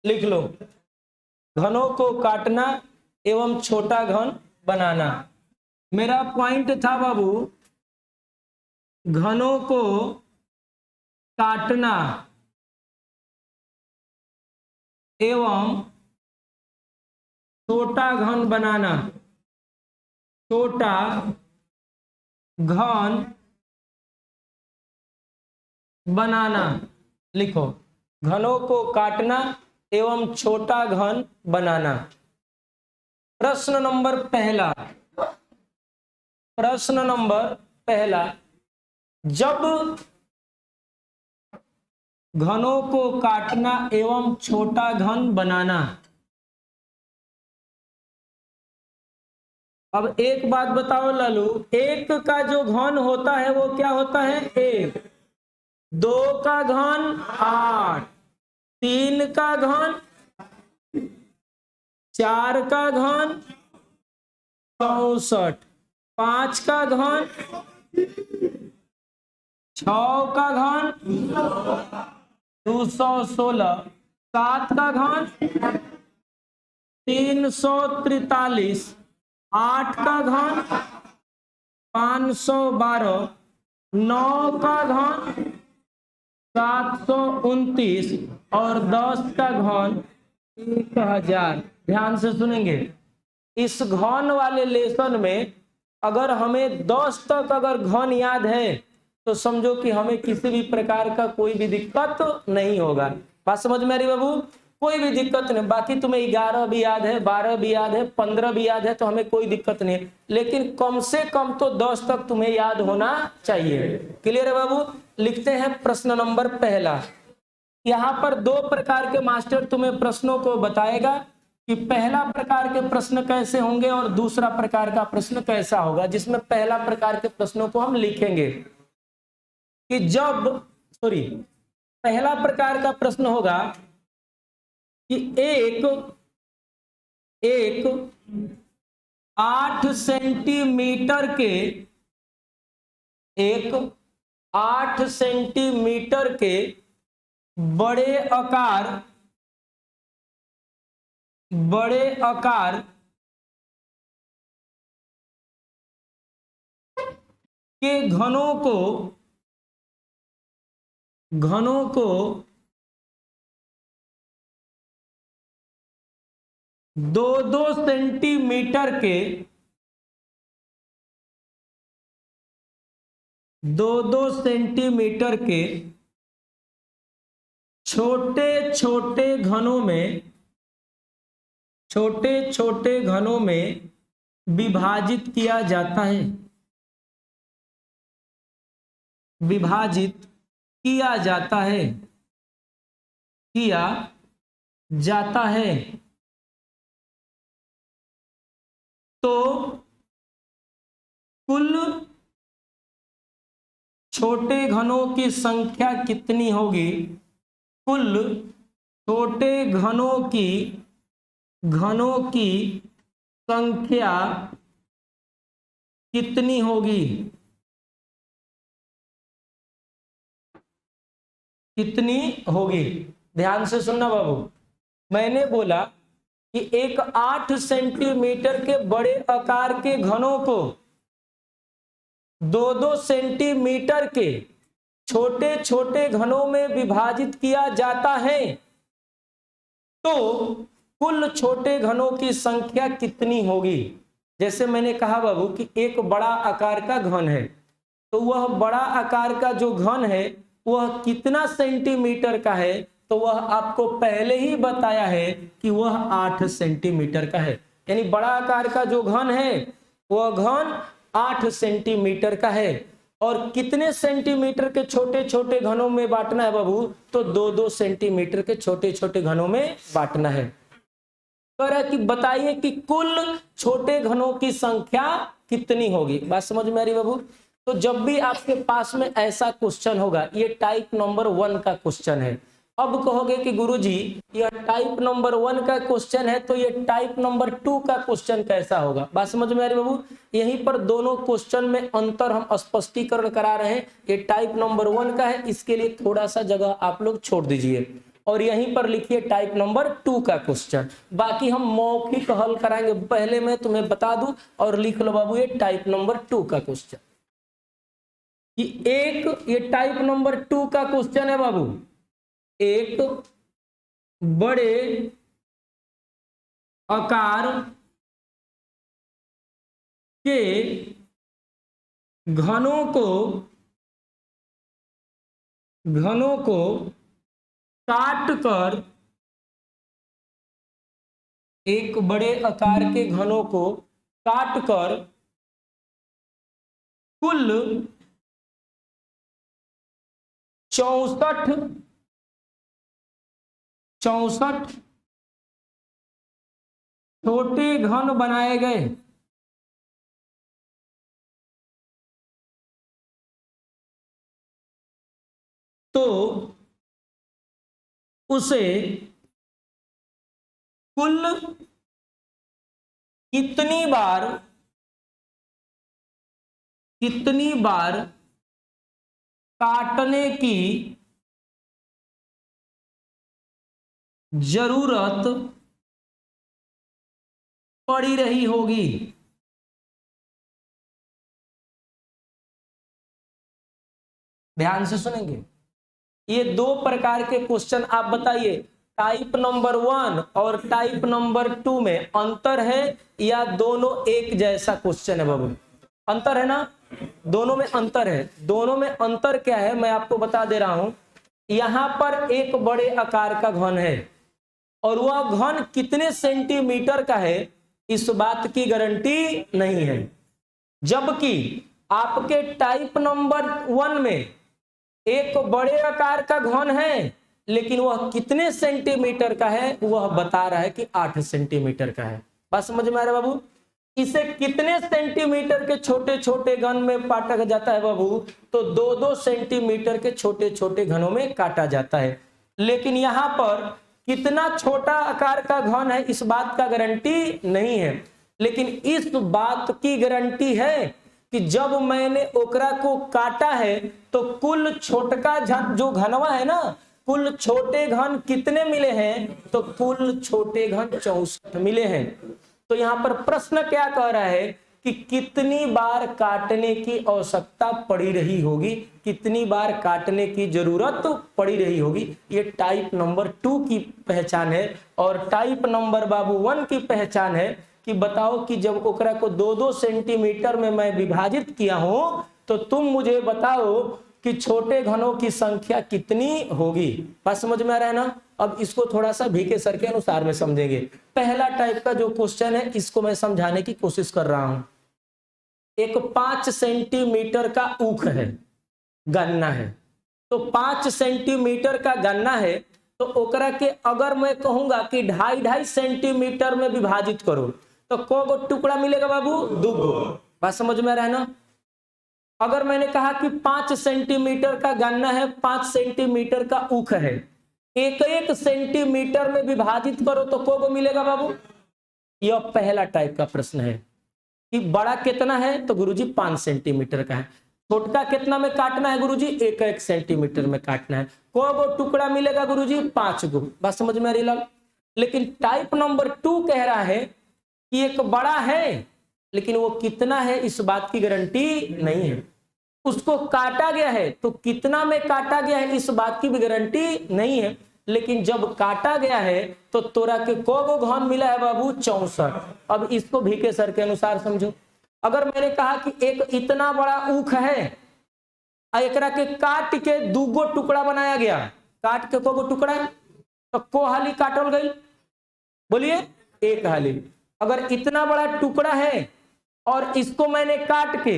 लिख लो, घनों को काटना एवं छोटा घन बनाना। मेरा पॉइंट था बाबू, घनों को काटना एवं छोटा घन बनाना, छोटा घन बनाना। लिखो, घनों को काटना एवं छोटा घन बनाना। प्रश्न नंबर पहला, प्रश्न नंबर पहला, जब घनों को काटना एवं छोटा घन बनाना। अब एक बात बताओ लालू, एक का जो घन होता है वो क्या होता है? एक। दो का घन 8, 3 का घन, 4 का घन 64, 5 का घन, 6 का घन 216, 7 का घन 343, 8 का घन 512, 9 का घन 729 और 10 का घन 1000। ध्यान से सुनेंगे, इस घन वाले लेसन में अगर हमें 10 तक अगर घन याद है तो समझो कि हमें किसी भी प्रकार का कोई भी दिक्कत नहीं होगा। बात समझ में आ रही बाबू? कोई भी दिक्कत नहीं। बाकी तुम्हें 11 भी याद है, 12 भी याद है, 15 भी याद है तो हमें कोई दिक्कत नहीं है, लेकिन कम से कम तो 10 तक तुम्हें याद होना चाहिए। क्लियर है बाबू? लिखते हैं प्रश्न नंबर पहला। यहाँ पर 2 प्रकार के मास्टर तुम्हें प्रश्नों को बताएगा कि पहला प्रकार के प्रश्न कैसे होंगे और दूसरा प्रकार का प्रश्न कैसा होगा। जिसमें पहला प्रकार के प्रश्नों को हम लिखेंगे कि जब पहला प्रकार का प्रश्न होगा कि एक 8 सेंटीमीटर के, एक 8 सेंटीमीटर के बड़े आकार के घनों को 2-2 सेंटीमीटर के 2-2 सेंटीमीटर के छोटे छोटे घनों में विभाजित किया जाता है, विभाजित किया जाता है तो कुल छोटे घनों की संख्या कितनी होगी? कुल छोटे घनों की संख्या कितनी होगी? कितनी होगी? ध्यान से सुनना बाबू, मैंने बोला कि एक 8 सेंटीमीटर के बड़े आकार के घनों को 2-2 सेंटीमीटर के छोटे छोटे घनों में विभाजित किया जाता है तो कुल छोटे घनों की संख्या कितनी होगी? जैसे मैंने कहा बाबू कि एक बड़ा आकार का घन है तो वह बड़ा आकार का जो घन है वह कितना सेंटीमीटर का है, तो वह आपको पहले ही बताया है कि वह 8 सेंटीमीटर का है। यानी बड़ा आकार का जो घन है वह घन 8 सेंटीमीटर का है। और कितने सेंटीमीटर के छोटे छोटे घनों में बांटना है बाबू? तो 2-2 सेंटीमीटर के छोटे छोटे घनों में बांटना है। कह रहा है कि बताइए कि कुल छोटे घनों की संख्या कितनी होगी। बात समझ में आ रही बाबू? तो जब भी आपके पास में ऐसा क्वेश्चन होगा, ये टाइप नंबर 1 का क्वेश्चन है। अब कहोगे कि गुरुजी यह टाइप नंबर 1 का क्वेश्चन है तो ये टाइप नंबर 2 का क्वेश्चन कैसा होगा? बात समझ में आ रही बाबू? यहीं पर दोनों क्वेश्चन में अंतर हम स्पष्टीकरण करा रहे हैं। ये टाइप नंबर 1 का है, इसके लिए थोड़ा सा जगह आप लोग छोड़ दीजिए। और यहीं पर लिखिए टाइप नंबर 2 का क्वेश्चन। बाकी हम मौखिक हल कराएंगे, पहले मैं तुम्हें बता दूं और लिख लो बाबू ये टाइप नंबर 2 का क्वेश्चन। ये टाइप नंबर 2 का क्वेश्चन है बाबू। एक बड़े आकार के घनों को काट कर, एक बड़े आकार के घनों को काट कर कुल 64 छोटे घन बनाए गए। तो उसे कुल कितनी बार काटने की जरूरत पड़ी रही होगी। ध्यान से सुनेंगे, ये 2 प्रकार के क्वेश्चन आप बताइए, टाइप नंबर 1 और टाइप नंबर 2 में अंतर है या दोनों एक जैसा क्वेश्चन है बाबू? अंतर है ना, दोनों में अंतर है। दोनों में अंतर क्या है मैं आपको बता दे रहा हूं। यहां पर एक बड़े आकार का घन है और वह घन कितने सेंटीमीटर का है इस बात की गारंटी नहीं है, जबकि आपके टाइप नंबर 1 में एक बड़े आकार का घन है लेकिन वह कितने सेंटीमीटर का है वह बता रहा है कि 8 सेंटीमीटर का है। बात समझ में आ रहा है बाबू? इसे कितने सेंटीमीटर के छोटे छोटे घन में काटा जाता है बाबू? तो 2-2 सेंटीमीटर के छोटे छोटे घनों में काटा जाता है। लेकिन यहां पर कितना छोटा आकार का घन है इस बात का गारंटी नहीं है, लेकिन इस बात की गारंटी है कि जब मैंने ओकरा को काटा है तो कुल छोटका जो घनवा है ना, कुल छोटे घन कितने मिले हैं? तो कुल छोटे घन 64 मिले हैं। तो यहां पर प्रश्न क्या कह रहा है कि कितनी बार काटने की आवश्यकता पड़ी रही होगी, कितनी बार काटने की जरूरत पड़ी रही होगी। ये टाइप नंबर 2 की पहचान है। और टाइप नंबर बाबू 1 की पहचान है कि बताओ कि जब ओकरा को 2-2 सेंटीमीटर में मैं विभाजित किया हूं तो तुम मुझे बताओ कि छोटे घनों की संख्या कितनी होगी। बात समझ में आ रहा है ना? अब इसको थोड़ा सा VK सर के अनुसार में समझेंगे। पहला टाइप का जो क्वेश्चन है इसको मैं समझाने की कोशिश कर रहा हूं। एक 5 सेंटीमीटर का ऊख है, गन्ना है। तो 5 सेंटीमीटर का गन्ना है तो ओकरा के अगर मैं कहूंगा कि 2.5 सेंटीमीटर में विभाजित करो तो को टुकड़ा मिलेगा बाबू? 2 गो। बात समझ में आ रहा है ना? अगर मैंने कहा कि 5 सेंटीमीटर का गन्ना है, 5 सेंटीमीटर का ऊख है, 1-1 सेंटीमीटर में विभाजित करो तो को मिलेगा बाबू? यह पहला टाइप का प्रश्न है कि बड़ा कितना है तो गुरुजी 5 सेंटीमीटर का है। छोटका कितना में काटना है गुरुजी? 1-1 सेंटीमीटर में काटना है। को टुकड़ा मिलेगा गुरुजी? 5 गो। बात समझ में आ रही लाल? लेकिन टाइप नंबर 2 कह रहा है कि एक बड़ा है लेकिन वो कितना है इस बात की गारंटी नहीं है। उसको काटा गया है तो कितना में काटा गया है इस बात की भी गारंटी नहीं है। लेकिन जब काटा गया है तो तोरा के को घन मिला है बाबू? 64। अब इसको VK सर के अनुसार समझो। अगर मैंने कहा कि एक इतना बड़ा ऊख है, एकरा के काट के 2 गो टुकड़ा बनाया गया, काट के को टुकड़ा तो को हाली काटल गई? बोलिए 1 हाली। अगर इतना बड़ा टुकड़ा है और इसको मैंने काट के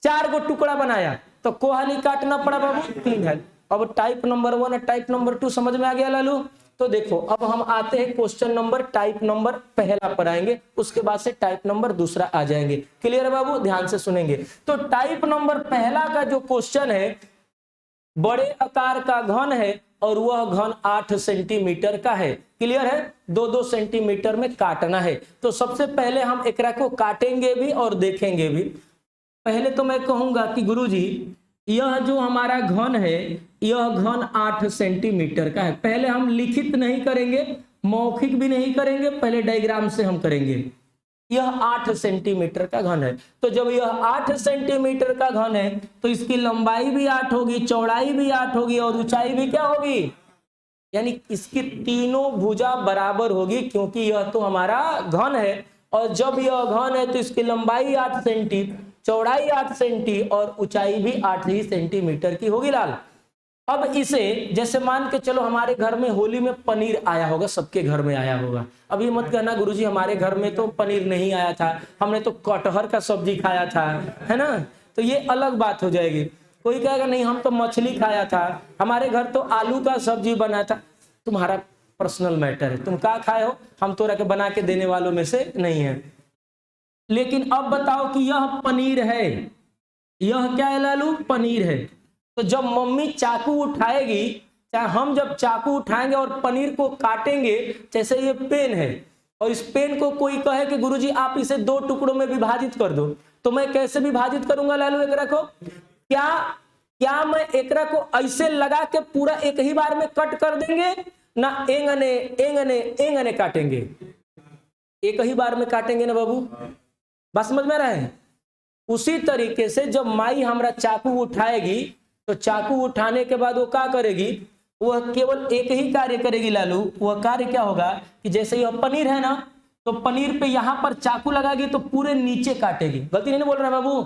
4 गो टुकड़ा बनाया तो को हाली काटना पड़ा बाबू? 3 हाली। अब टाइप नंबर 1 और टाइप नंबर 2 समझ में आ गया लालू? तो देखो अब हम आते हैं क्वेश्चन नंबर टाइप नंबर पहला पर आएंगे, उसके बाद से टाइप नंबर दूसरा आ जाएंगे। क्लियर है बाबू? ध्यान से सुनेंगे। तो टाइप नंबर पहला का जो क्वेश्चन है, बड़े आकार का घन है और वह घन 8 सेंटीमीटर का है। क्लियर है? 2-2 सेंटीमीटर में काटना है। तो सबसे पहले हम एकरा को काटेंगे भी और देखेंगे भी। पहले तो मैं कहूंगा कि गुरुजी यह जो हमारा घन है, यह घन 8 सेंटीमीटर का है। पहले हम लिखित नहीं करेंगे, मौखिक भी नहीं करेंगे, पहले डायग्राम से हम करेंगे। यह 8 सेंटीमीटर का घन है। तो जब यह 8 सेंटीमीटर का घन है तो इसकी लंबाई भी 8 होगी, चौड़ाई भी 8 होगी और ऊंचाई भी क्या होगी, यानी इसकी तीनों भुजा बराबर होगी, क्योंकि यह तो हमारा घन है। और जब यह घन है तो इसकी लंबाई 8 सेंटी, चौड़ाई 8 सेंटी और ऊंचाई भी 8 ही सेंटीमीटर की होगी लाल। अब इसे जैसे मान के चलो हमारे घर में होली में पनीर आया होगा, सबके घर में आया होगा। अब ये मत कहना गुरुजी हमारे घर में तो पनीर नहीं आया था, हमने तो कटहर का सब्जी खाया था, है ना, तो ये अलग बात हो जाएगी। कोई कहेगा नहीं हम तो मछली खाया था, हमारे घर तो आलू का सब्जी बना था। तुम्हारा पर्सनल मैटर है, तुम क्या खाए हो, हम तो रख बना के देने वालों में से नहीं है। लेकिन अब बताओ कि यह पनीर है, यह क्या है लालू, पनीर है। तो जब मम्मी चाकू उठाएगी, चाहे हम जब चाकू उठाएंगे और पनीर को काटेंगे, जैसे ये पेन है और इस पेन को कोई कहे कि गुरुजी आप इसे 2 टुकड़ों में विभाजित कर दो, तो मैं कैसे विभाजित करूंगा लालू एकरा को? क्या मैं एकरा को ऐसे लगा के पूरा एक ही बार में कट कर देंगे ना, एंगने एंगने एंगने काटेंगे, एक ही बार में काटेंगे ना बाबू, बात समझ में रहा है? उसी तरीके से जब माई हमारा चाकू उठाएगी तो चाकू उठाने के बाद वो क्या करेगी, वह केवल एक ही कार्य करेगी लालू। वह कार्य क्या होगा कि जैसे यह पनीर है ना, तो पनीर पे यहां पर चाकू लगाएगी तो पूरे नीचे काटेगी। गलती नहीं बोल रहे बाबू?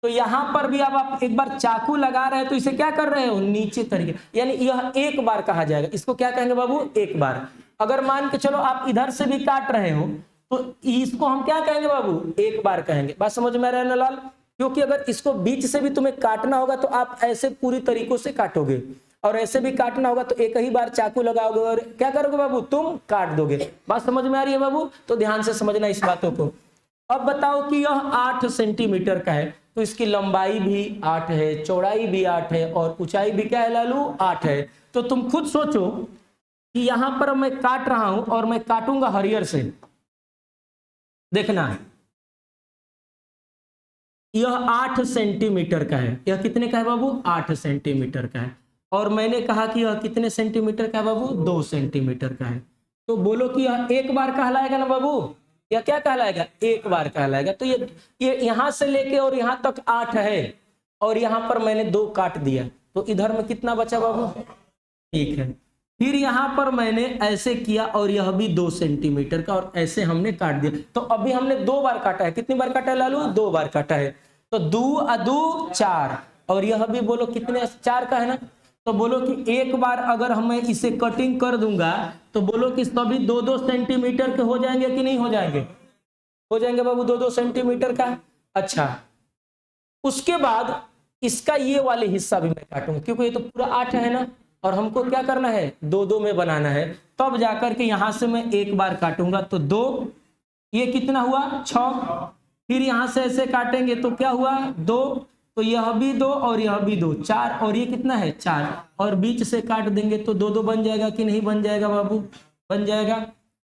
तो यहां पर भी अब आप एक बार चाकू लगा रहे हैं तो इसे क्या कर रहे हो, नीचे तरीके, यानी यह एक बार कहा जाएगा। इसको क्या कहेंगे बाबू, एक बार। अगर मान के चलो आप इधर से भी काट रहे हो तो इसको हम क्या कहेंगे बाबू, एक बार कहेंगे। बात समझ में रहे ना लाल? क्योंकि अगर इसको बीच से भी तुम्हें काटना होगा तो आप ऐसे पूरी तरीकों से काटोगे, और ऐसे भी काटना होगा तो एक ही बार चाकू लगाओगे और क्या करोगे बाबू, तुम काट दोगे। बात समझ में आ रही है बाबू? तो ध्यान से समझना इस बातों को। अब बताओ कि यह 8 सेंटीमीटर का है, तो इसकी लंबाई भी 8 है, चौड़ाई भी 8 है और ऊंचाई भी क्या है लालू, 8 है। तो तुम खुद सोचो कि यहां पर मैं काट रहा हूं और मैं काटूंगा हरियर से, देखना यह 8 सेंटीमीटर का है। यह कितने का है बाबू, 8 सेंटीमीटर का है। और मैंने कहा कि यह कितने सेंटीमीटर का है बाबू, 2 सेंटीमीटर का है। तो बोलो कि यह एक बार कहलाएगा ना बाबू, यह क्या कहलाएगा, एक बार कहलाएगा। तो ये यहां से लेके और यहां तक 8 है और यहां पर मैंने 2 काट दिया, तो इधर में कितना बचा बाबू, ठीक है। फिर यहां पर मैंने ऐसे किया और यह भी 2 सेंटीमीटर का, और ऐसे हमने काट दिया। तो अभी हमने 2 बार काटा है। कितनी बार काटा है लालू, 2 बार काटा है। तो 2 और 2 4, और यह भी बोलो कितने, 4 का है ना। तो बोलो कि एक बार अगर मैं इसे कटिंग कर दूंगा तो बोलो कि सभी 2-2 सेंटीमीटर के हो जाएंगे कि नहीं हो जाएंगे, हो जाएंगे बाबू 2-2 सेंटीमीटर का। अच्छा, उसके बाद इसका ये वाले हिस्सा भी मैं काटूंगा, क्योंकि ये तो पूरा 8 है ना, और हमको क्या करना है, 2-2 में बनाना है। तब जाकर के यहां से मैं एक बार काटूंगा तो 2, ये कितना हुआ 6, फिर यहां से ऐसे काटेंगे तो क्या हुआ 2, तो यह भी 2 और यह भी 2, 4, और ये कितना है 4, और बीच से काट देंगे तो 2-2 बन जाएगा कि नहीं बन जाएगा बाबू, बन जाएगा।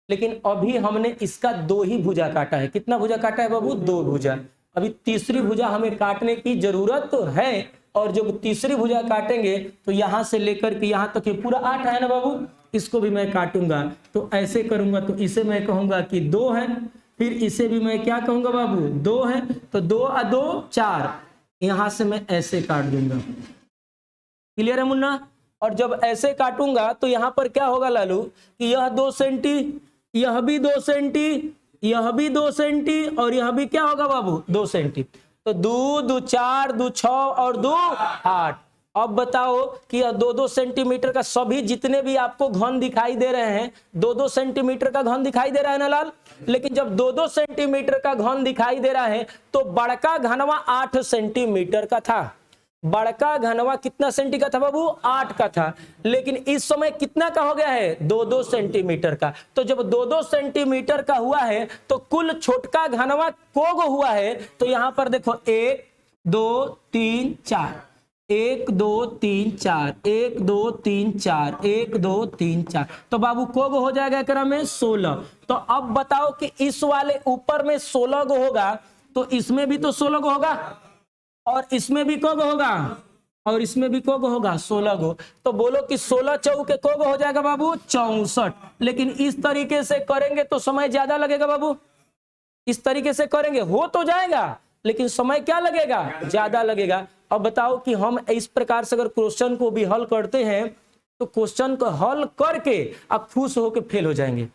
लेकिन अभी हमने इसका 2 ही भुजा काटा है। कितना भुजा काटा है बाबू, 2 भुजा। अभी तीसरी भुजा हमें काटने की जरूरत तो है, और जब तीसरी भुजा काटेंगे तो यहां से लेकर के यहां तक ये पूरा 8 है ना बाबू, इसको भी मैं काटूंगा। तो ऐसे करूंगा तो इसे मैं कहूंगा कि 2 है, फिर इसे भी मैं क्या कहूंगा बाबू, 2 है, तो 2 और 2 4, यहां से मैं ऐसे काट दूंगा। क्लियर है मुन्ना? और जब ऐसे काटूंगा तो यहां पर क्या होगा लालू कि यह 2 सेंटी, यह भी 2 सेंटी, यह भी 2 सेंटी, और यह भी क्या होगा बाबू 2 सेंटी। तो 2 2 4 2 6 और 2 8। अब बताओ कि 2-2 सेंटीमीटर का सभी जितने भी आपको घन दिखाई दे रहे हैं, 2-2 सेंटीमीटर का घन दिखाई दे रहा है ना लाल। लेकिन जब 2-2 सेंटीमीटर का घन दिखाई दे रहा है तो बड़का घनवा 8 सेंटीमीटर का था। बड़का घनवा कितना सेंटी का था बाबू, 8 का था। लेकिन इस समय कितना का हो गया है, 2-2 सेंटीमीटर का। तो जब 2-2 सेंटीमीटर का हुआ है तो कुल छोटका घनवा कोग हुआ है। तो यहां पर देखो 1 2 3 4, 1 2 3 4, 1 2 3 4, 1 2 3 4, तो बाबू कोग हो जाएगा क्रम में 16। तो अब बताओ कि इस वाले ऊपर में 16 गो होगा तो इसमें भी तो 16 गो होगा, और इसमें भी कब होगा और इसमें भी को होगा 16 गो। तो बोलो कि 16 चौके को हो जाएगा बाबू 64। लेकिन इस तरीके से करेंगे तो समय ज्यादा लगेगा बाबू। इस तरीके से करेंगे हो तो जाएगा लेकिन समय क्या लगेगा, ज्यादा लगेगा। अब बताओ कि हम इस प्रकार से अगर क्वेश्चन को भी हल करते हैं तो क्वेश्चन को हल करके आप खुश होकर फेल हो जाएंगे।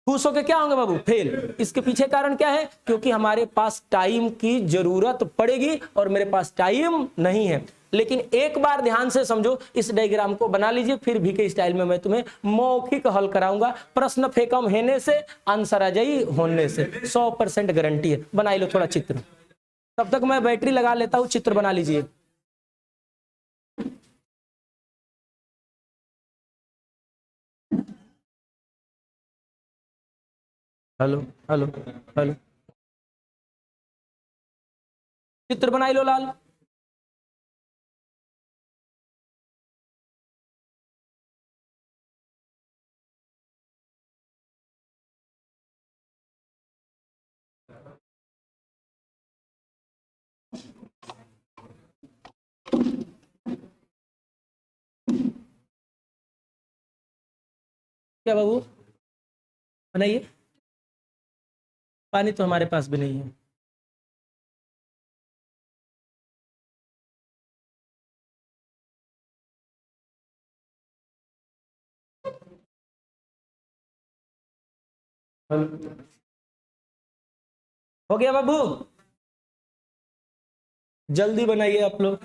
खुश होकर क्या होंगे बाबू, फेल। इसके पीछे कारण क्या है, क्योंकि हमारे पास टाइम की जरूरत पड़ेगी और मेरे पास टाइम नहीं है। लेकिन एक बार ध्यान से समझो, इस डायग्राम को बना लीजिए, फिर भी के स्टाइल में मैं तुम्हें मौखिक हल कराऊंगा। प्रश्न फेंकम हेने से, आंसर आ जाई होने से, 100% गारंटी है। बनाई लो थोड़ा चित्र, तब तक मैं बैटरी लगा लेता हूं, चित्र बना लीजिए। हेलो हेलो हेलो, चित्र बनाई लो लाल। क्या बाबू बनाइए, पानी तो हमारे पास भी नहीं है। हो गया बाबू, जल्दी बनाइए आप लोग।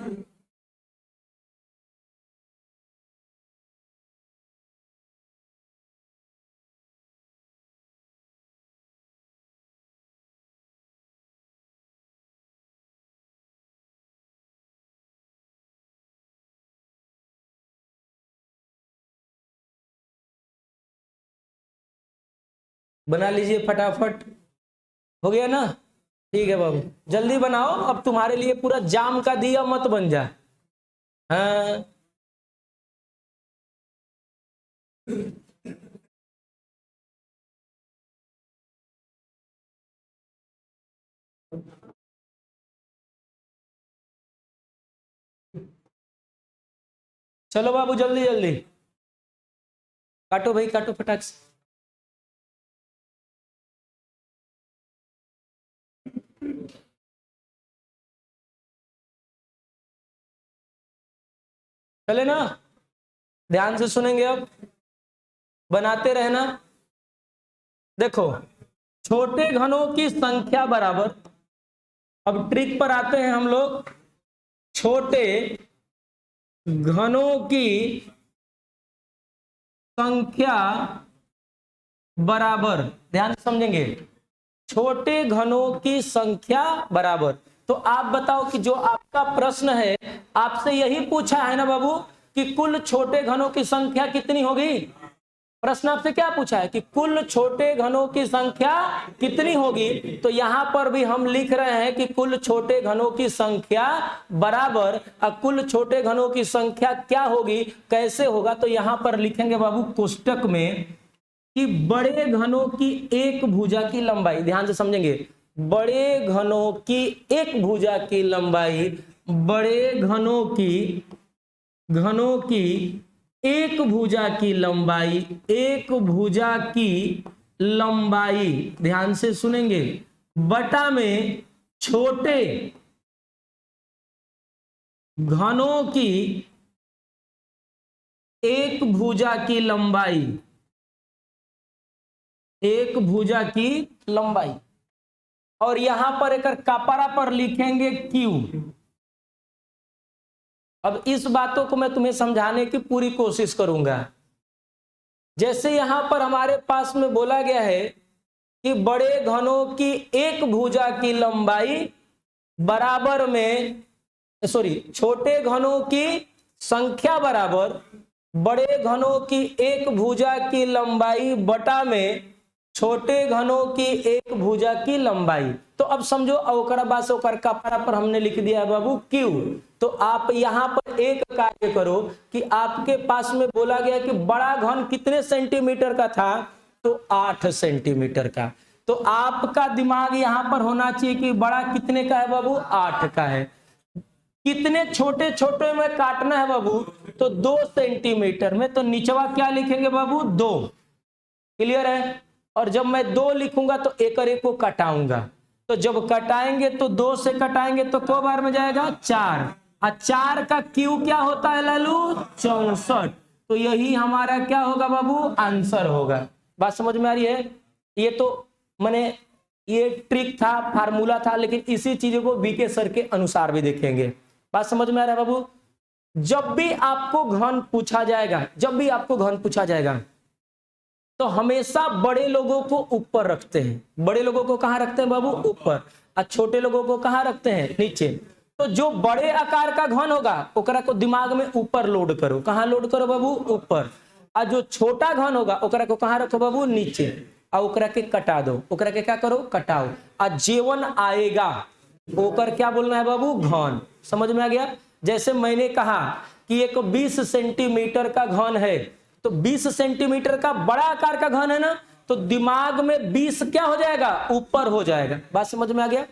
बना लीजिए फटाफट, हो गया ना। ठीक है बाबू, जल्दी बनाओ, अब तुम्हारे लिए पूरा जाम का दिया मत बन जाए। हाँ चलो बाबू, जल्दी जल्दी काटो भाई, काटो फटाक से। चले ना, ध्यान से सुनेंगे, अब बनाते रहना। देखो, छोटे घनों की संख्या बराबर, अब ट्रिक पर आते हैं हम लोग। छोटे घनों की संख्या बराबर, ध्यान से समझेंगे, छोटे घनों की संख्या बराबर। तो आप बताओ कि जो आपका प्रश्न है, आपसे यही पूछा है ना बाबू कि कुल छोटे घनों की संख्या कितनी होगी। प्रश्न आपसे क्या पूछा है कि कुल छोटे घनों की संख्या कितनी होगी। तो यहां पर भी हम लिख रहे हैं कि कुल छोटे घनों की संख्या बराबर, कुल छोटे घनों की संख्या क्या होगी, कैसे होगा। तो यहां पर लिखेंगे बाबू कोष्टक में कि बड़े घनों की एक भुजा की लंबाई, ध्यान से समझेंगे, बड़े घनों की एक भुजा की लंबाई, बड़े घनों की एक भुजा की लंबाई, एक भुजा की लंबाई, ध्यान से सुनेंगे, बटा में छोटे घनों की एक भुजा की लंबाई, एक भुजा की लंबाई। और यहां पर एक कपड़ा पर लिखेंगे क्यू। अब इस बातों को मैं तुम्हें समझाने की पूरी कोशिश करूंगा। जैसे यहां पर हमारे पास में बोला गया है कि बड़े घनों की एक भुजा की लंबाई बराबर में, सॉरी, छोटे घनों की संख्या बराबर बड़े घनों की एक भुजा की लंबाई बटा में छोटे घनों की एक भुजा की लंबाई। तो अब समझो, अवकरा बास कपड़ा पर हमने लिख दिया बाबू क्यू। तो आप यहां पर एक कार्य करो कि आपके पास में बोला गया कि बड़ा घन कितने सेंटीमीटर का था, तो 8 सेंटीमीटर का। तो आपका दिमाग यहां पर होना चाहिए कि बड़ा कितने का है बाबू, 8 का है। कितने छोटे छोटे में काटना है बाबू, तो 2 सेंटीमीटर में, तो निचवा क्या लिखेंगे बाबू 2। क्लियर है। और जब मैं 2 लिखूंगा तो एक और एक को कटाऊंगा, तो जब कटाएंगे तो 2 से कटाएंगे तो को बार में जाएगा 4, और 4 का क्यू क्या होता है लालू 64। तो यही हमारा क्या होगा बाबू आंसर होगा। बात समझ में आ रही है। ये तो मैंने ये ट्रिक था, फार्मूला था, लेकिन इसी चीजों को बीके सर के अनुसार भी देखेंगे। बात समझ में आ रहा है बाबू। जब भी आपको घन पूछा जाएगा, जब भी आपको घन पूछा जाएगा, तो हमेशा बड़े लोगों को ऊपर रखते हैं। बड़े लोगों को कहां रखते हैं बाबू ऊपर, और छोटे लोगों को कहां रखते हैं नीचे। तो जो बड़े आकार का घन होगा ओकरा को दिमाग में ऊपर लोड करो। कहां लोड करो बाबू ऊपर। और जो छोटा घन होगा ओकरा को कहां रखो बाबू नीचे, और ओकरा के कटा दो। ओकरा के क्या करो कटाओ। और जीवन आएगा ओकर क्या बोलना है बाबू घन। समझ में आ गया। जैसे मैंने कहा कि एक 20 सेंटीमीटर का घन है, तो 20 सेंटीमीटर का बड़ा आकार का घन है ना, तो दिमाग में 20 क्या हो जाएगा ऊपर हो जाएगा। बात समझ में आ गया।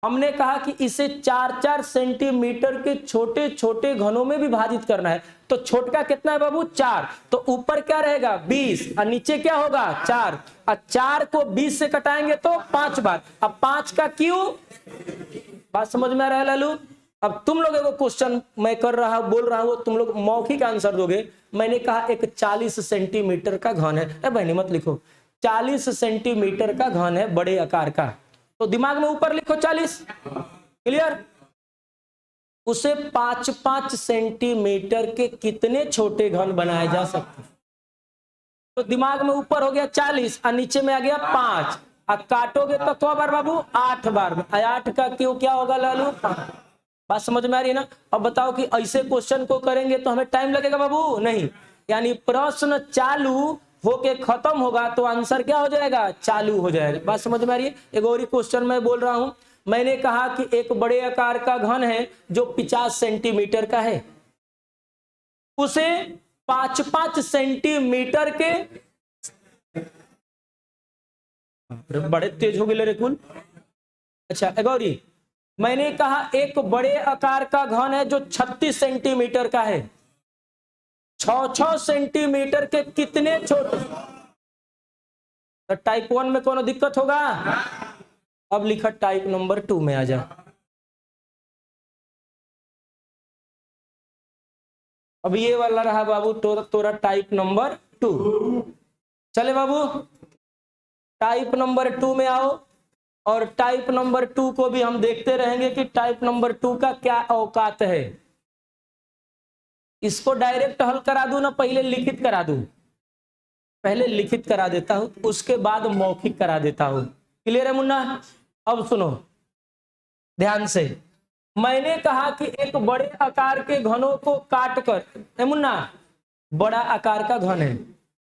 हमने कहा कि इसे 4-4 सेंटीमीटर के छोटे छोटे घनों में विभाजित करना है, तो छोटका कितना है बाबू 4, तो ऊपर क्या रहेगा 20 और नीचे क्या होगा 4, और 4 को 20 से कटाएंगे तो 5 बार। अब 5 का क्यू। बात समझ में आ रहा है लालू। अब तुम लोगों को क्वेश्चन मैं कर रहा बोल रहा हूं, तुम लोग मौखिक आंसर दोगे। मैंने कहा एक 40 सेंटीमीटर का घन है, बहनी मत लिखो, 40 सेंटीमीटर का घन है बड़े आकार का, तो दिमाग में ऊपर लिखो 40। क्लियर। उसे 5-5 सेंटीमीटर के कितने छोटे घन बनाए जा सकते, तो दिमाग में ऊपर हो गया 40 और नीचे में आ गया 5, और काटोगे तो क्या बार बाबू 8 बार में। 8 का क्यों क्या होगा लालू 5। बात समझ में आ रही है ना। अब बताओ कि ऐसे क्वेश्चन को करेंगे तो हमें टाइम लगेगा बाबू नहीं, यानी प्रश्न चालू होके खत्म होगा तो आंसर क्या हो जाएगा चालू हो जाएगा। बात समझ में आ रही है। एक और क्वेश्चन मैं बोल रहा हूं। मैंने कहा कि एक बड़े आकार का घन है जो 50 सेंटीमीटर का है, उसे 5-5 सेंटीमीटर के, बड़े तेज हो गए रे कुल। अच्छा गौरी, मैंने कहा एक बड़े आकार का घन है जो 36 सेंटीमीटर का है, 6-6 सेंटीमीटर के कितने छोटे। तो टाइप 1 में कोनो दिक्कत होगा। अब लिखा टाइप नंबर 2 में आ जा। अब ये वाला रहा बाबू तोरा टाइप नंबर 2। चले बाबू टाइप नंबर 2 में आओ, और टाइप नंबर 2 को भी हम देखते रहेंगे कि टाइप नंबर 2 का क्या औकात है। इसको डायरेक्ट हल करा दूं ना पहले लिखित करा दूं। पहले लिखित करा देता हूं, उसके बाद मौखिक करा देता हूं। क्लियर है मुन्ना। अब सुनो ध्यान से। मैंने कहा कि एक बड़े आकार के घनों को काट कर, मुन्ना बड़ा आकार का घन है,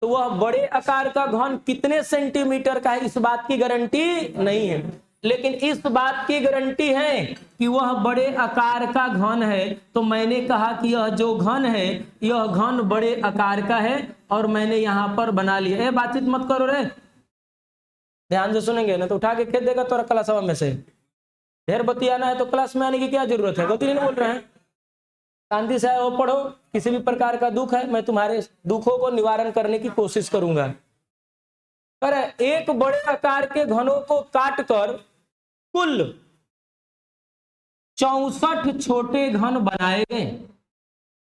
तो वह बड़े आकार का घन कितने सेंटीमीटर का है इस बात की गारंटी नहीं है, लेकिन इस बात की गारंटी है कि वह बड़े आकार का घन है। तो मैंने कहा कि यह जो घन है यह घन बड़े आकार का है, और मैंने यहां पर बना लिया। ए बातचीत मत करो रे, ध्यान से सुनेंगे ना तो उठा के खेद देगा तोरा क्लास में से। ढेर बतियाना है तो क्लास में आने की क्या जरूरत है। गलती नहीं बोल रहे हैं। शांति से आओ पढ़ो। किसी भी प्रकार का दुख है मैं तुम्हारे दुखों को निवारण करने की कोशिश करूंगा। पर एक बड़े आकार के घनों को काटकर कुल 64 छोटे घन बनाए गए।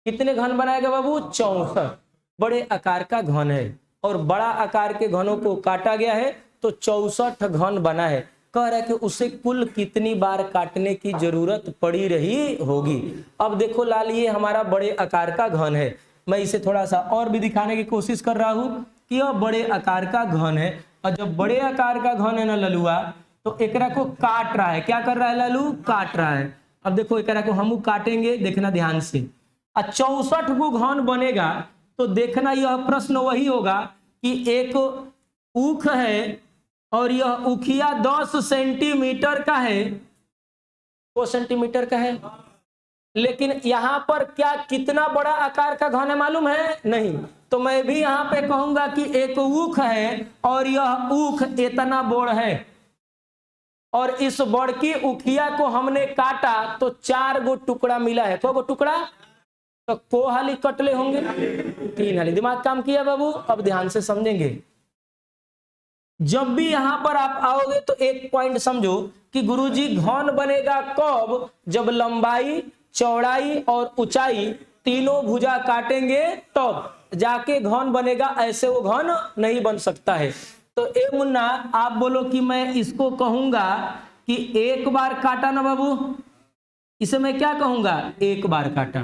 कितने घन बनाए गए बाबू 64। बड़े आकार का घन है और बड़ा आकार के घनों को काटा गया है तो 64 घन बना है। कह रहा है कि उसे कुल कितनी बार काटने की जरूरत पड़ी रही होगी। अब देखो लाल ये हमारा बड़े आकार का घन है। मैं इसे थोड़ा सा और भी दिखाने की कोशिश कर रहा हूं कि यह बड़े आकार का घन है, और जब बड़े आकार का घन है ना ललुआ तो एकरा को काट रहा है। क्या कर रहा है लालू काट रहा है। अब देखो एकरा को हम काटेंगे, देखना ध्यान से। 64 को घन बनेगा तो देखना यह प्रश्न वही होगा कि एक ऊख है और यह उखिया 10 सेंटीमीटर का है। 2 सेंटीमीटर का है, लेकिन यहां पर क्या कितना बड़ा आकार का घन है मालूम है नहीं। तो मैं भी यहां पे कहूंगा कि एक ऊख है और यह ऊख इतना बड़ है। और इस बड़की उखिया को हमने काटा तो 4 गो टुकड़ा मिला है। को टुकड़ा? तो को हाली कटले होंगे? 3 हाली। दिमाग काम किया बाबू? अब ध्यान से समझेंगे। जब भी यहां पर आप आओगे तो एक पॉइंट समझो कि गुरुजी घन बनेगा कब? जब लंबाई, चौड़ाई और ऊंचाई तीनों भुजा काटेंगे तब जाके घन बनेगा, ऐसे वो घन नहीं बन सकता है। तो ए मुन्ना, आप बोलो कि मैं इसको कहूंगा कि एक बार काटा ना बाबू, इसे मैं क्या कहूंगा? एक बार काटा।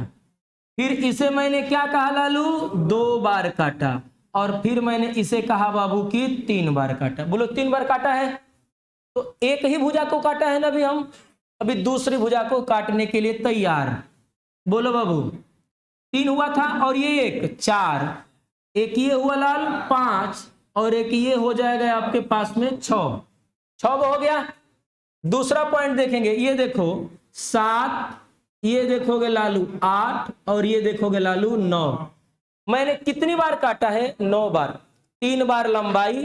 फिर इसे मैंने क्या कहा लालू? 2 बार काटा। और फिर मैंने इसे कहा बाबू कि 3 बार काटा। बोलो 3 बार काटा है। तो एक ही भुजा को काटा है ना अभी हम, अभी दूसरी भुजा को काटने के लिए तैयार। बोलो बाबू, 3 हुआ था और ये एक 4, एक ये हुआ लाल 5 और एक ये हो जाएगा आपके पास में 6। 6 हो गया। दूसरा पॉइंट देखेंगे, ये देखो 7, ये देखोगे लालू 8 और ये देखोगे लालू 9। मैंने कितनी बार काटा है? 9 बार। 3 बार लंबाई,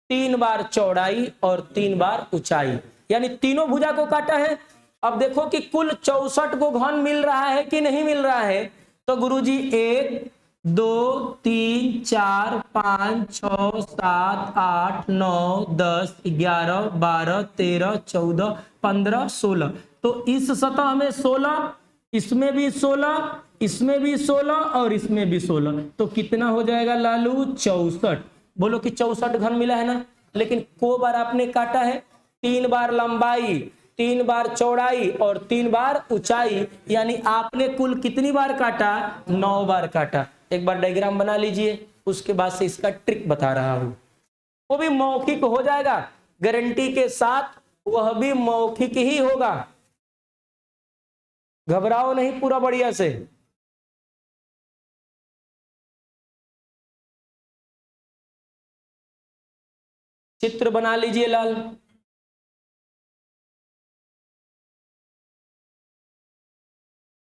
3 बार चौड़ाई और 3 बार ऊंचाई, यानी तीनों भुजा को काटा है। अब देखो कि कुल 64 को घन मिल रहा है कि नहीं मिल रहा है। तो गुरुजी 1 2 3 4 5 6 7 8 9 10 11 12 13 14 15 16। तो इस सतह में 16, इसमें भी 16, इसमें भी 16 और इसमें भी 16। तो कितना हो जाएगा लालू? 64। बोलो कि 64 घन मिला है ना। लेकिन को बार आपने काटा है? 3 बार लंबाई, 3 बार चौड़ाई और 3 बार ऊंचाई, यानी आपने कुल कितनी बार काटा? 9 बार काटा। एक बार डायग्राम बना लीजिए, उसके बाद से इसका ट्रिक बता रहा हूं। वो भी मौखिक हो जाएगा, गारंटी के साथ, वह भी मौखिक ही होगा। घबराओ नहीं, पूरा बढ़िया से। चित्र बना लीजिए लाल।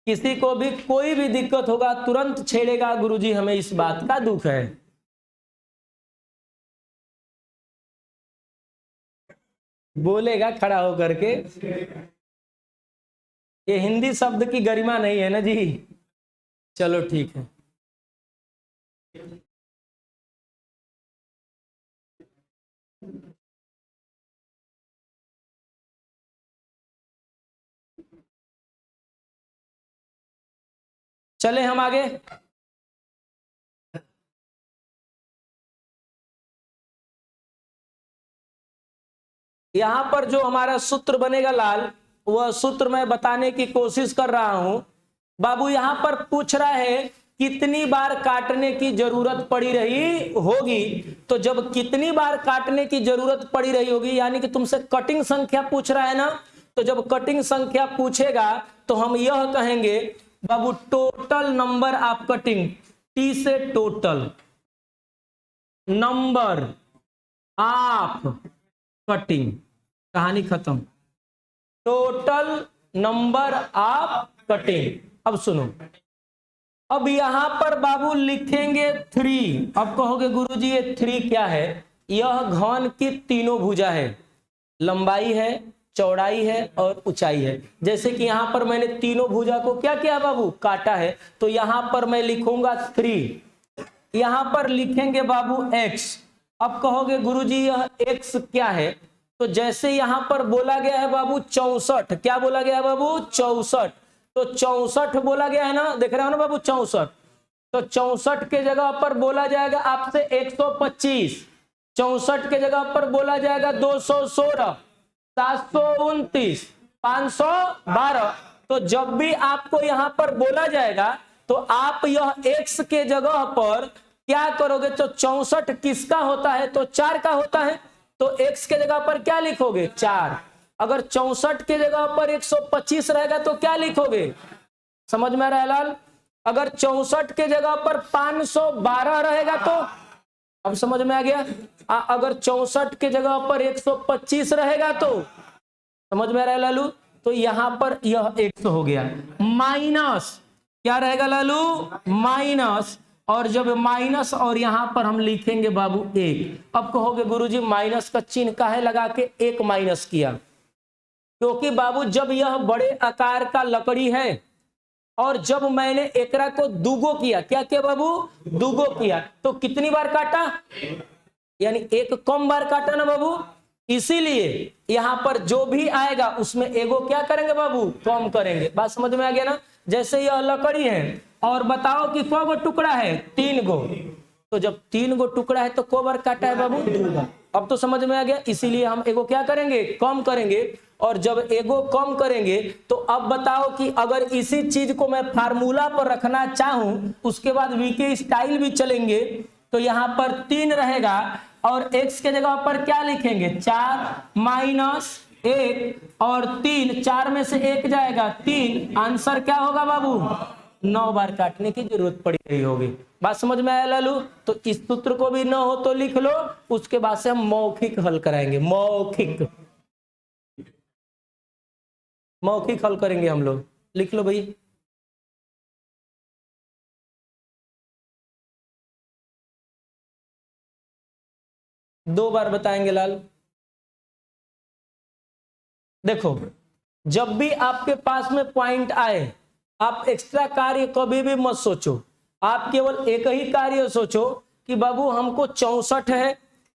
किसी को भी कोई भी दिक्कत होगा तुरंत छेड़ेगा, गुरुजी हमें इस बात का दुख है। बोलेगा खड़ा होकर के। ये हिंदी शब्द की गरिमा नहीं है ना जी। चलो ठीक है। चले हम आगे। यहां पर जो हमारा सूत्र बनेगा लाल, वह सूत्र मैं बताने की कोशिश कर रहा हूं। बाबू यहां पर पूछ रहा है कितनी बार काटने की जरूरत पड़ी रही होगी। तो जब कितनी बार काटने की जरूरत पड़ी रही होगी, यानी कि तुमसे कटिंग संख्या पूछ रहा है ना, तो जब कटिंग संख्या पूछेगा तो हम यह कहेंगे बाबू टोटल नंबर ऑफ कटिंग, टी से टोटल नंबर ऑफ कटिंग, कहानी खत्म। Total number of cutting. अब सुनो, अब यहां पर बाबू लिखेंगे 3। अब कहोगे गुरुजी ये 3 क्या है? यह घन की तीनों भुजा है, लंबाई है, चौड़ाई है और ऊंचाई है। जैसे कि यहां पर मैंने तीनों भुजा को क्या किया बाबू? काटा है। तो यहां पर मैं लिखूंगा 3, यहां पर लिखेंगे बाबू x। अब कहोगे गुरुजी यह x क्या है? तो जैसे यहां पर बोला गया है बाबू 64, क्या बोला गया है बाबू? 64। तो 64 बोला गया है ना, देख रहे हो ना बाबू 64। तो 64 के जगह पर बोला जाएगा आपसे 125, 64 के जगह पर बोला जाएगा 216, 729, 512। तो जब भी आपको यहां पर बोला जाएगा तो आप यह x के जगह पर क्या करोगे? तो 64 किसका होता है? तो 4 का होता है। तो x के जगह पर क्या लिखोगे? 4। अगर 64 के जगह पर 125 रहेगा तो क्या लिखोगे? समझ में आ रहा है लाल? अगर 64 के जगह पर 512 रहेगा तो, अब समझ में आ गया? अगर 64 के जगह पर 125 रहेगा तो, समझ में आ रहा है लालू? तो यहां पर यह 100 हो गया। माइनस क्या रहेगा लालू? माइनस। और जब माइनस और यहां पर हम लिखेंगे बाबू 1। अब कहोगे गुरुजी माइनस का चिन्ह काहे लगा के 1 माइनस किया? क्योंकि बाबू जब यह बड़े आकार का लकड़ी है और जब मैंने एकरा को दुगो किया, क्या किया बाबू, दुगो किया, तो कितनी बार काटा, यानी एक कम बार काटा ना बाबू। इसीलिए यहां पर जो भी आएगा उसमें एगो क्या करेंगे बाबू, कम करेंगे। बात समझ में आ गया ना। जैसे यह लकड़ी है और बताओ कि कौ गो टुकड़ा है, 3 गो, तो जब 3 गो टुकड़ा है तो को बार काटा है बाबू, 2 बार। अब तो समझ में आ गया। इसीलिए हम एगो क्या करेंगे, कम करेंगे। और जब एगो कम करेंगे तो अब बताओ कि अगर इसी चीज को मैं फार्मूला पर रखना चाहूं, उसके बाद वीके स्टाइल भी चलेंगे, तो यहां पर 3 रहेगा और x के जगह पर क्या लिखेंगे, 4 माइनस 1 और 3, 4 में से 1 जाएगा 3, आंसर क्या होगा बाबू, 9 बार काटने की जरूरत पड़ी रही होगी। बात समझ में आया लालू। तो इस सूत्र को भी न हो तो लिख लो, उसके बाद से हम मौखिक हल कराएंगे, मौखिक हल करेंगे हम लोग। लिख लो भाई। दो बार बताएंगे लाल। देखो, जब भी आपके पास में पॉइंट आए, आप एक्स्ट्रा कार्य कभी भी मत सोचो, आप केवल एक ही कार्य सोचो कि बाबू हमको 64 है,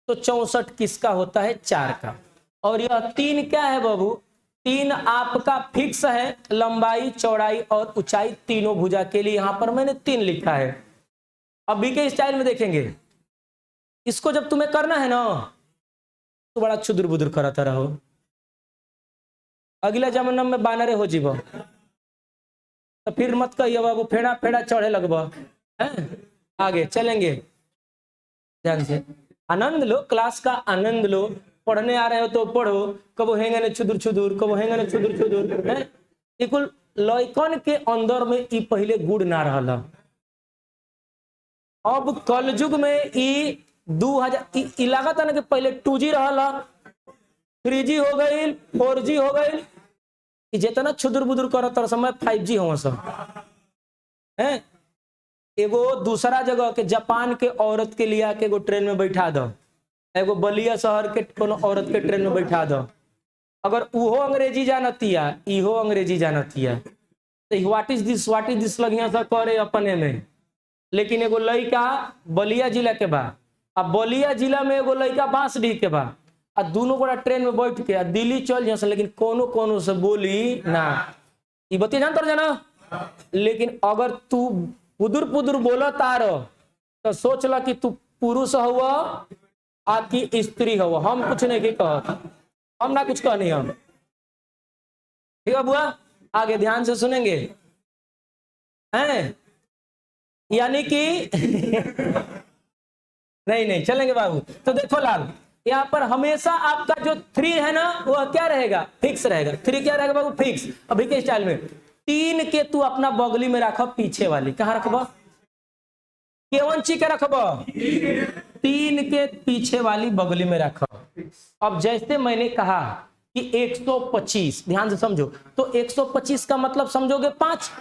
तो 64 किसका होता है, 4 का। और यह 3 क्या है बाबू, 3 आपका फिक्स है, लंबाई चौड़ाई और ऊंचाई तीनों भुजा के लिए यहां पर मैंने 3 लिखा है। अब बी के स्टाइल में देखेंगे, इसको जब तुम्हें करना है ना तो बड़ा छुदुर बुदुर कराता रहो, अगला जमाना में बानरे हो जीव, तो फिर मत कहिए बाबू फेड़ा फेड़ा चढ़े लगब। आगे चलेंगे, ध्यान से आनंद लो, क्लास का आनंद लो। पढ़ने आ रहे हो तो पढ़ो, कबो हेंगे ने छुदुर छुदुर, कबो हेंगे ने छुदुर छुदुर है। बिल्कुल लइकन के अंदर में ई पहले गुड़ ना रहला, अब कलयुग में ई 2000 लागत है ना कि पहले 2G रहला, 3G हो गई, 4G हो गई, जितना छुदुर बुदुर करत समय 5G हो सब है। एगो दूसरा जगह के जापान के औरत के लिया के एगो ट्रेन में बैठा दो, एगो बलिया शहर के कोनो औरत के ट्रेन में बैठा दो, अगर उहो अंग्रेजी जानतिया, इहो अंग्रेजी जानतिया, तो व्हाट इज दिस लगिया सा करे अपने में। लेकिन एगो लड़का बलिया जिला के बा, अब बलिया जिला में एगो लड़का बांसडीह के बा, आ दोनों गोड़ा ट्रेन में बैठ के दिल्ली चल जा, लेकिन कोनो कोनो से बोली ना, ये बतिया जानता जाना। लेकिन अगर तू पुदुर पुदुर बोला तार तो सोच ला कि तू पुरुष हुआ आ कि स्त्री हुआ। हम कुछ नहीं कह, हम ना कुछ कहनी हम, ठीक है बुआ। आगे ध्यान से सुनेंगे हैं, यानी कि नहीं चलेंगे बाबू। तो देखो लाल, यहाँ पर हमेशा आपका जो 3 है ना वो क्या रहेगा, फिक्स रहेगा। 3 क्या रहेगा बाबू, फिक्स। अभी के स्टाइल में 3 के तू अपना बगली में रखो, पीछे वाली कहाँ रखबो, केवन ची के रखबो, 3 के पीछे वाली बगली में रखो। अब जैसे मैंने कहा कि 125, ध्यान से समझो, तो 125 का मतलब समझोगे 5,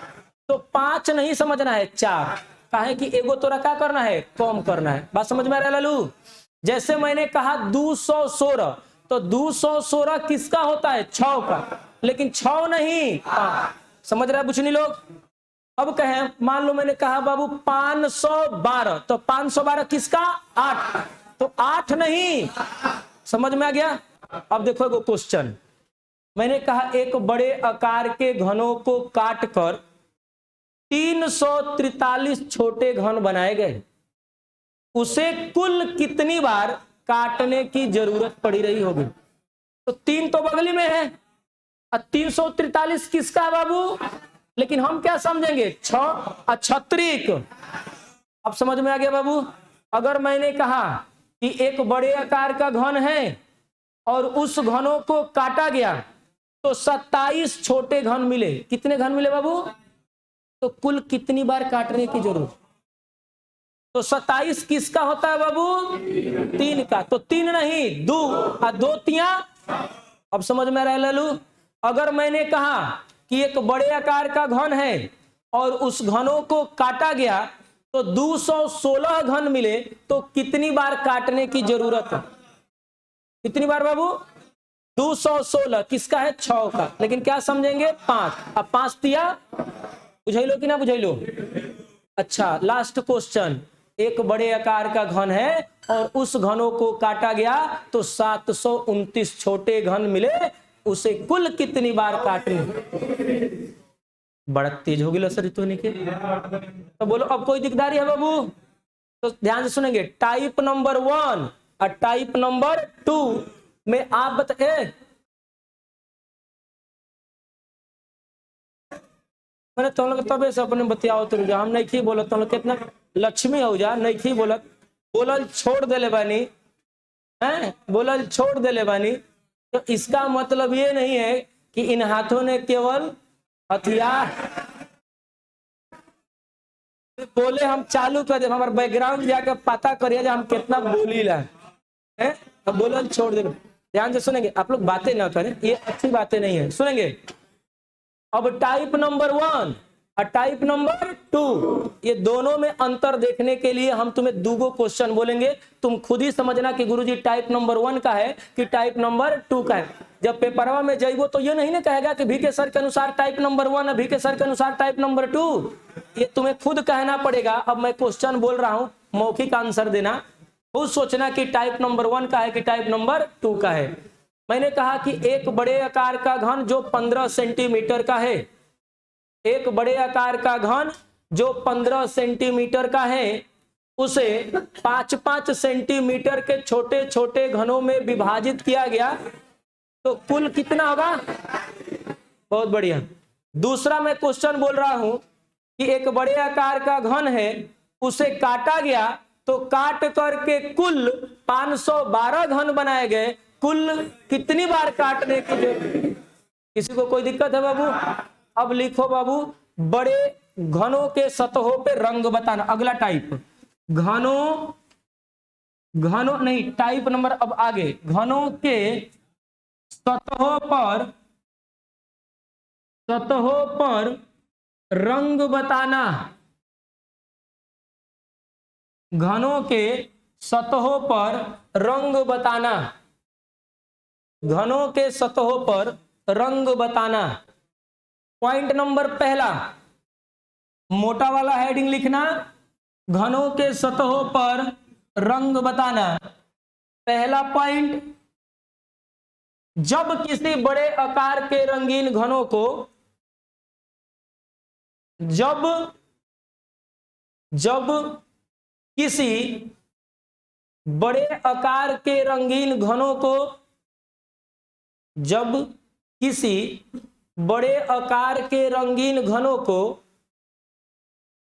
तो 5 नहीं समझना है 4, काहे कि एगो तो क्या करना है, कम करना है। बात समझ में आ रहा है लालू। जैसे मैंने कहा 216, तो 216 किसका होता है, 6 का, लेकिन 6 नहीं 5। समझ रहा है बुचनी लोग। अब कहें, मान लो मैंने कहा बाबू 512, तो 512 किसका, 8, तो 8 नहीं। समझ में आ गया। अब देखो एगो क्वेश्चन, मैंने कहा एक बड़े आकार के घनों को काट कर 343 छोटे घन बनाए गए, उसे कुल कितनी बार काटने की जरूरत पड़ी रही होगी। तो 3 तो बगली में है, 343 किसका है बाबू, लेकिन हम क्या समझेंगे, 6 36। अब समझ में आ गया बाबू। अगर मैंने कहा कि एक बड़े आकार का घन है और उस घनों को काटा गया तो 27 छोटे घन मिले, कितने घन मिले बाबू, तो कुल कितनी बार काटने की जरूरत, तो 27 किसका होता है बाबू, 3 का, तो 3 नहीं 2, 2 तिया। अब समझ में आ रहा है लालू। अगर मैंने कहा कि एक बड़े आकार का घन है और उस घनों को काटा गया तो 216 घन मिले, तो कितनी बार काटने की जरूरत है, कितनी बार बाबू, 216 किसका है? 6 का। लेकिन क्या समझेंगे? 5। अब 5 दिया, बुझाइलो कि ना बुझाइलो? अच्छा, लास्ट क्वेश्चन। एक बड़े आकार का घन है और उस घनों को काटा गया तो 729 छोटे घन मिले, उसे कुल कितनी बार काटने? बड़ा तेज हो गया सर तो नहीं के। तो बोलो अब कोई दिकदारी है बाबू? तो ध्यान से सुनेंगे। टाइप नंबर 1 और टाइप नंबर 2 में आप बताए, मैंने तुम लोग तबे से अपने बतियाओ तो हम नहीं थी बोलत, तुम लोग कितना लक्ष्मी हो जा, नहीं थी बोलत, बोलल छोड़ देले बानी हैं, बोलल छोड़ देले बानी। तो इसका मतलब ये नहीं है कि इन हाथों ने केवल हथियार बोले हम चालू कर दे, हमारे बैकग्राउंड जाकर पता करिए हम कितना बोली ला है। अब बोलल छोड़ दे। ध्यान से सुनेंगे आप लोग, बातें ना करें, ये अच्छी बातें नहीं है, सुनेंगे। अब टाइप नंबर 1 और टाइप नंबर 2, ये दोनों में अंतर देखने के लिए हम तुम्हें दूगो क्वेश्चन बोलेंगे, तुम खुद ही समझना कि गुरुजी टाइप नंबर 1 का है कि टाइप नंबर 2 का है। जब पेपरवा में जाइबो तो ये नहीं ना कहेगा कि भी के सर के अनुसार टाइप नंबर 1 है, भी के सर के अनुसार टाइप नंबर 2, ये तुम्हें खुद कहना पड़ेगा। अब मैं क्वेश्चन बोल रहा हूं, मौखिक आंसर देना, खुद सोचना कि टाइप नंबर 1 का है कि टाइप नंबर 2 का है। मैंने कहा कि एक बड़े आकार का घन जो 15 सेंटीमीटर का है, एक बड़े आकार का घन जो 15 सेंटीमीटर का है, उसे 5-5 सेंटीमीटर के छोटे छोटे घनों में विभाजित किया गया तो कुल कितना होगा? बहुत बढ़िया। दूसरा मैं क्वेश्चन बोल रहा हूं कि एक बड़े आकार का घन है, उसे काटा गया तो काट करके कुल 512 घन बनाए गए, कुल कितनी बार काटने की जरूरत? किसी को कोई दिक्कत है बाबू? अब लिखो बाबू, बड़े घनों के सतहों पे रंग बताना। अगला टाइप, घनों नहीं, टाइप नंबर अब आगे, घनों के सतहों पर रंग बताना। घनों के सतहों पर रंग बताना, घनों के सतहों पर रंग बताना। पॉइंट नंबर पहला, मोटा वाला हेडिंग लिखना, घनों के सतहों पर रंग बताना। पहला पॉइंट, जब किसी बड़े आकार के रंगीन घनों को जब किसी बड़े आकार के रंगीन घनों को जब किसी बड़े आकार के रंगीन घनों को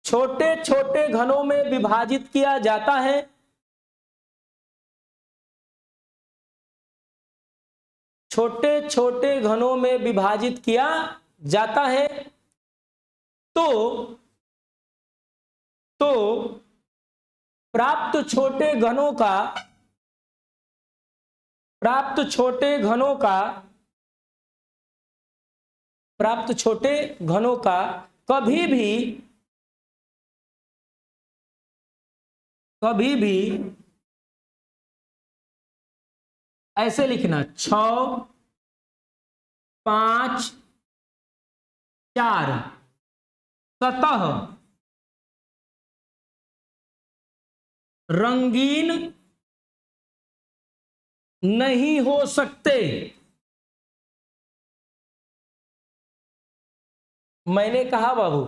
छोटे छोटे घनों में विभाजित किया जाता है, छोटे छोटे घनों में विभाजित किया जाता है तो प्राप्त छोटे घनों का कभी भी ऐसे लिखना, 6, 5, 4 सतह रंगीन नहीं हो सकते। मैंने कहा बाबू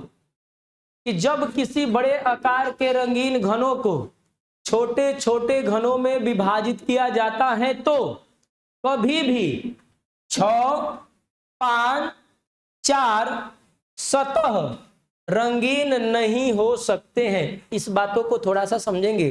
कि जब किसी बड़े आकार के रंगीन घनों को छोटे छोटे घनों में विभाजित किया जाता है तो कभी भी 6, 5, 4 सतह रंगीन नहीं हो सकते हैं। इस बातों को थोड़ा सा समझेंगे।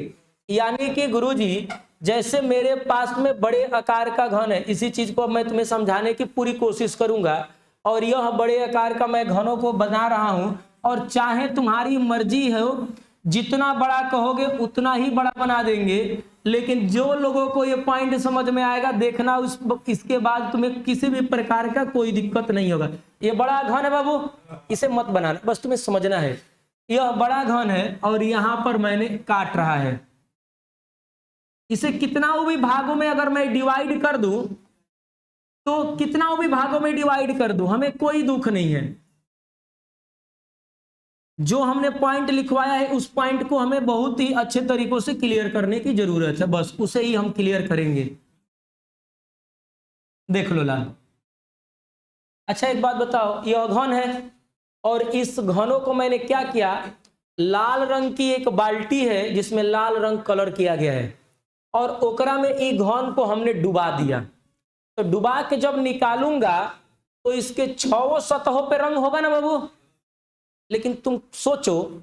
यानी कि गुरुजी, जैसे मेरे पास में बड़े आकार का घन है, इसी चीज को मैं तुम्हें समझाने की पूरी कोशिश करूंगा, और यह बड़े आकार का मैं घनों को बना रहा हूं, और चाहे तुम्हारी मर्जी हो, जितना बड़ा कहोगे उतना ही बड़ा बना देंगे। लेकिन जो लोगों को ये पॉइंट समझ में आएगा, देखना इसके बाद तुम्हें किसी भी प्रकार का कोई दिक्कत नहीं होगा। ये बड़ा घन है बाबू, इसे मत बनाना, बस तुम्हें समझना है यह बड़ा घन है और यहां पर मैंने काट रहा है। इसे कितना भी भागों में अगर मैं डिवाइड कर दूं तो कितना भी भागों में डिवाइड कर दो, हमें कोई दुख नहीं है। जो हमने पॉइंट लिखवाया है उस पॉइंट को हमें बहुत ही अच्छे तरीकों से क्लियर करने की जरूरत है, बस उसे ही हम क्लियर करेंगे। देख लो लाल। अच्छा एक बात बताओ, यह घन है और इस घनों को मैंने क्या किया, लाल रंग की एक बाल्टी है जिसमें लाल रंग कलर किया गया है और ओकरा में ई घन को हमने डुबा दिया। तो डुबा के जब निकालूंगा तो इसके 6 सतहों पे रंग होगा ना बाबू। लेकिन तुम सोचो,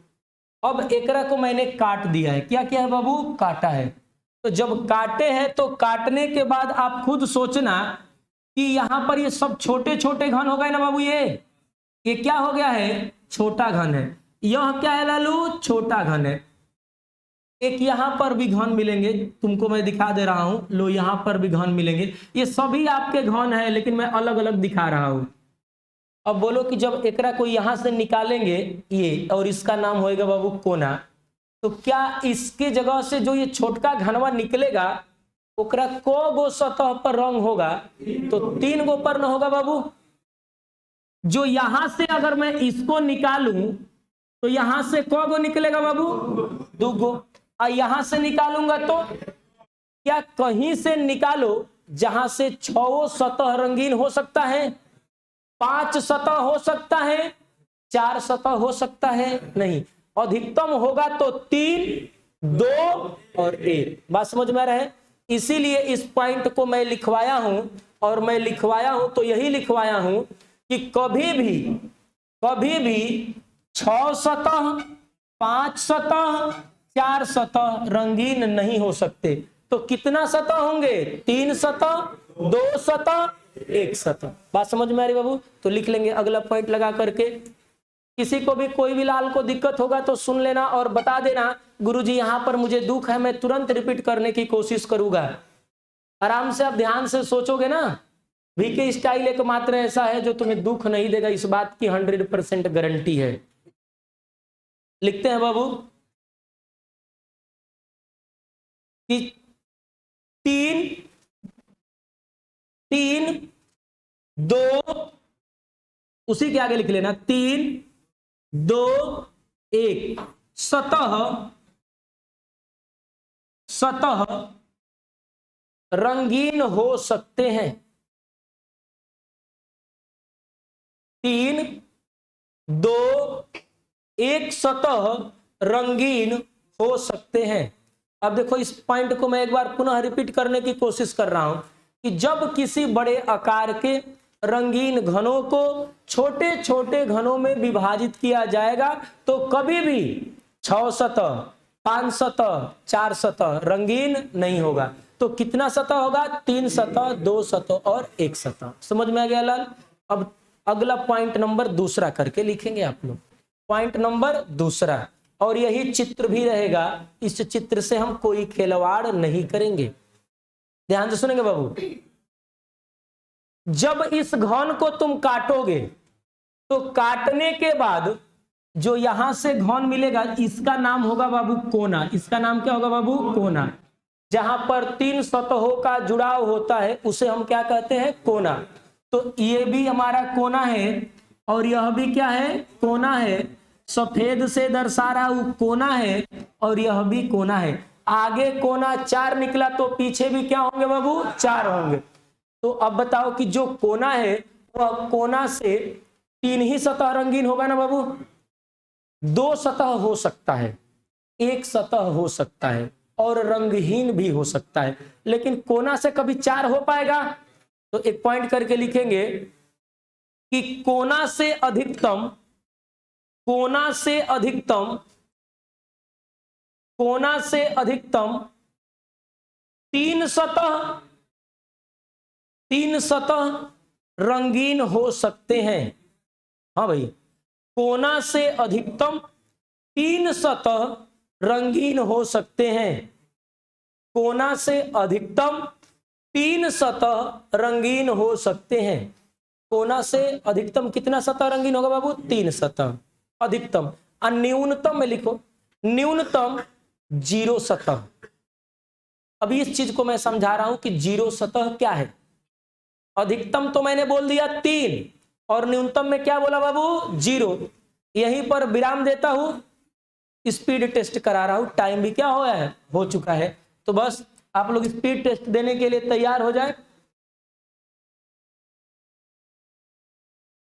अब एकरा को मैंने काट दिया है। क्या किया है बाबू, काटा है। तो जब काटे हैं तो काटने के बाद आप खुद सोचना कि यहां पर ये सब छोटे छोटे घन हो गए ना बाबू। ये क्या हो गया है, छोटा घन है। यह क्या है लालू, छोटा घन है। एक यहां पर भी घन मिलेंगे, तुमको मैं दिखा दे रहा हूं, लो यहां पर भी घन मिलेंगे। ये सभी आपके घन है लेकिन मैं अलग अलग दिखा रहा हूं। अब बोलो कि जब एकरा को यहां से निकालेंगे ये, और इसका नाम होएगा बाबू कोना, तो क्या इसके जगह से जो ये छोटका घनवा निकलेगा ओकरा को गो सतह पर रंग होगा, तो 3 गो पर न होगा बाबू। जो यहां से अगर मैं इसको निकालूं तो यहां से को गो निकलेगा बाबू, 2 गो। और यहां से निकालूंगा तो क्या कहीं से निकालो जहां से 6 सतह रंगीन हो सकता है, 5 सतह हो सकता है, 4 सतह हो सकता है, नहीं। अधिकतम होगा तो 3, 2 और 1। बात समझ में आ रहा है। इसीलिए इस पॉइंट को मैं लिखवाया हूं, और मैं लिखवाया हूं तो यही लिखवाया हूं कि कभी भी 6 सतह, 5 सतह, 4 सतह रंगीन नहीं हो सकते। तो कितना सतह होंगे, 3 सतह, 2 सतह, 1 सतह। बात समझ में आ रही बाबू। तो लिख लेंगे अगला पॉइंट लगा करके। किसी को भी कोई भी लाल को दिक्कत होगा तो सुन लेना और बता देना, गुरुजी यहां पर मुझे दुख है, मैं तुरंत रिपीट करने की कोशिश करूंगा। आराम से आप ध्यान से सोचोगे ना। वीके स्टाइल एकमात्र ऐसा है जो तुम्हें दुख नहीं देगा, इस बात की 100% गारंटी है। लिखते हैं बाबू कि 3, 2, उसी के आगे लिख लेना 3, 2, 1 सतह रंगीन हो सकते हैं। 3, 2, 1 सतह रंगीन हो सकते हैं। अब देखो इस पॉइंट को मैं एक बार पुनः रिपीट करने की कोशिश कर रहा हूं कि जब किसी बड़े आकार के रंगीन घनों को छोटे छोटे घनों में विभाजित किया जाएगा तो कभी भी 6 सतह, 5 सतह, 4 सतह रंगीन नहीं होगा। तो कितना सतह होगा, 3 सतह, 2 सतह और 1 सतह। समझ में आ गया लाल। अब अगला पॉइंट नंबर 2 करके लिखेंगे आप लोग। पॉइंट नंबर 2, और यही चित्र भी रहेगा। इस चित्र से हम कोई खिलवाड़ नहीं करेंगे। ध्यान से सुनेंगे बाबू। जब इस घन को तुम काटोगे तो काटने के बाद जो यहां से घन मिलेगा इसका नाम होगा बाबू कोना। इसका नाम क्या होगा बाबू, कोना। जहां पर 3 सतहों का जुड़ाव होता है उसे हम क्या कहते हैं, कोना। तो ये भी हमारा कोना है और यह भी क्या है, कोना है। सफेद से दर्शा रहा हूं कोना है और यह भी कोना है। आगे कोना 4 निकला तो पीछे भी क्या होंगे बाबू, 4 होंगे। तो अब बताओ कि जो कोना है वह कोना से 3 ही सतह रंगीन होगा ना बाबू। 2 सतह हो सकता है, 1 सतह हो सकता है और रंगहीन भी हो सकता है, लेकिन कोना से कभी 4 हो पाएगा। तो एक पॉइंट करके लिखेंगे कि कोना से अधिकतम 3 सतह रंगीन हो सकते हैं। हाँ भाई, कोना से अधिकतम 3 सतह रंगीन हो सकते हैं। कोना से अधिकतम 3 सतह रंगीन हो सकते हैं। कोना से अधिकतम कितना सतह रंगीन होगा बाबू, 3 सतह अधिकतम। और न्यूनतम में लिखो, न्यूनतम 0 सतह। अभी इस चीज को मैं समझा रहा हूं कि 0 सतह क्या है। अधिकतम तो मैंने बोल दिया 3 और न्यूनतम में क्या बोला बाबू 0। यहीं पर विराम देता हूं, स्पीड टेस्ट करा रहा हूं, टाइम भी क्या हो चुका है। तो बस आप लोग स्पीड टेस्ट देने के लिए तैयार हो जाए।